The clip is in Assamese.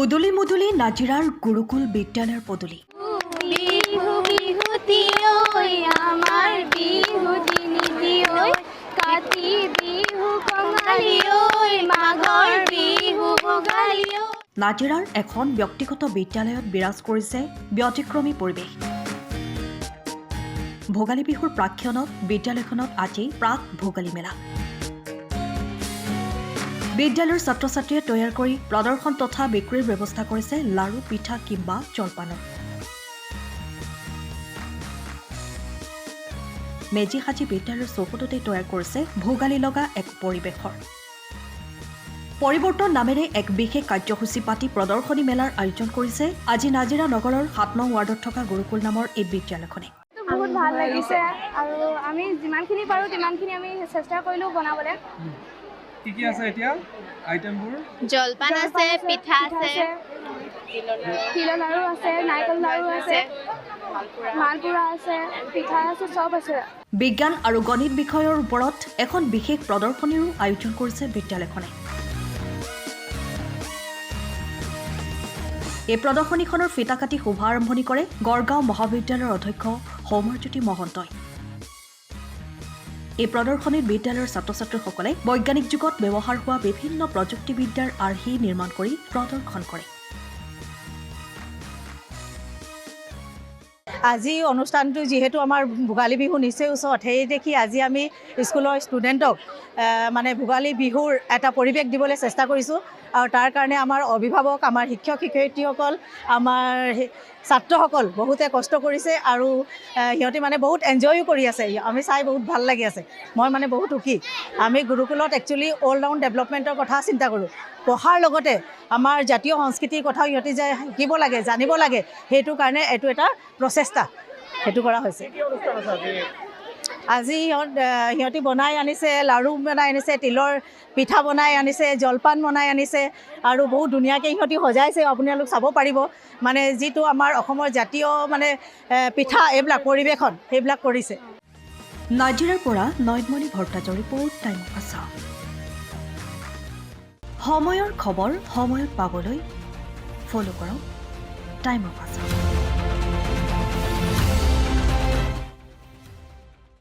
উদুলি মুদুলি নাজিৰাৰ গুৰুকুল বিদ্যালয়ৰ পদূলি বিহু বিহুতিয়ৈ আমাৰ বিহু তিনিটিয়ৈ কাতি বিহু কঙালীয়ৈ মাঘৰ বিহু ভোগালীয়ৈ। নাজিৰাৰ এখন ব্যক্তিগত বিদ্যালয়ত বিৰাজ কৰিছে ব্যতিক্ৰমী পৰিৱেশ। ভোগালী বিহুৰ প্ৰাক্ষণত বিদ্যালয়খনত আজি প্ৰাক ভোগালী মেলা। বিদ্যালয়ৰ ছাত্ৰ ছাত্ৰীয়ে তৈয়াৰ কৰি প্ৰদৰ্শন তথা বিক্ৰীৰ ব্যৱস্থা কৰিছে লাড়ু পিঠা কিম্বা জলপানৰ। মেজি সাজি বিদ্যালয়ৰ চৌহদতে তৈয়াৰ কৰিছে ভোগালী লগা এক পৰিৱেশৰ। পৰিৱৰ্তন নামেৰে এক বিশেষ কাৰ্যসূচী পাতি প্ৰদৰ্শনী মেলাৰ আয়োজন কৰিছে আজি নাজিৰা নগৰৰ ৭ নং ৱাৰ্ডত থকা গুৰুকুল নামৰ এই বিদ্যালয়খনে। বহুত ভাল লাগিছে আৰু আমি যিমানখিনি পাৰোঁ তিমানখিনি আমি চেষ্টা কৰিলোঁ বনাবলৈ। কি আছে এতিয়া আইটেমবোৰ? জলপান আছে, পিঠা আছে, তিলৰ লাড়ু আছে, নাৰিকল লাড়ু আছে, মালপুৰা আছে, পিঠা আছে, চব আছে। বিজ্ঞান আৰু গণিত বিষয়ৰ ওপৰত এখন বিশেষ প্ৰদৰ্শনীৰো আয়োজন কৰিছে বিদ্যালয়খনে। এই প্ৰদৰ্শনীখনৰ ফিতা কাটি শুভাৰম্ভণি কৰে গড়গাঁও মহাবিদ্যালয়ৰ অধ্যক্ষ সৌম্যজ্যোতি মহন্তই। এই প্ৰদৰ্শনীত বিদ্যালয়ৰ ছাত্ৰ ছাত্ৰীসকলে বৈজ্ঞানিক যুগত ব্যৱহাৰ হোৱা বিভিন্ন প্ৰযুক্তিবিদ্যাৰ আৰ্হি নিৰ্মাণ কৰি প্ৰদৰ্শন কৰে। আজি অনুষ্ঠানটো যিহেতু আমাৰ ভোগালী বিহু নিচেই ওচৰত, সেই দেখি আজি আমি স্কুলৰ ষ্টুডেণ্টক মানে ভোগালী বিহুৰ এটা পৰিৱেশ দিবলৈ চেষ্টা কৰিছোঁ। আৰু তাৰ কাৰণে আমাৰ অভিভাৱক, আমাৰ শিক্ষক শিক্ষয়িত্ৰীসকল, আমাৰ ছাত্ৰসকল বহুতে কষ্ট কৰিছে আৰু সিহঁতে মানে বহুত এনজয়ো কৰি আছে। আমি চাই বহুত ভাল লাগি আছে। মই মানে বহুত সুখী। আমি গুৰুকুলত একচুৱেলি অল ৰাউণ্ড ডেভেলপমেণ্টৰ কথা চিন্তা কৰোঁ। পঢ়াৰ লগতে আমাৰ জাতীয় সংস্কৃতিৰ কথাও সিহঁতে যে শিকিব লাগে, জানিব লাগে, সেইটো কাৰণে এইটো এটা প্ৰচেষ্টা সেইটো কৰা হৈছে। আজি সিহঁতি বনাই আনিছে, লাড়ু বনাই আনিছে, তিলৰ পিঠা বনাই আনিছে, জলপান বনাই আনিছে আৰু বহুত ধুনীয়াকৈ সিহঁতি সজাইছে। আপোনালোক চাব পাৰিব মানে যিটো আমাৰ অসমৰ জাতীয় মানে পিঠা এইবিলাক পৰিৱেশন সেইবিলাক কৰিছে। নাজিৰাৰ পৰা নয়নমণি ভট্টাচাৰ্যৰ ৰিপৰ্ট, টাইম অফ আছাম। সময়ৰ খবৰ সময়ত পাবলৈ ফ'ল' কৰক টাইম অফ আছাম।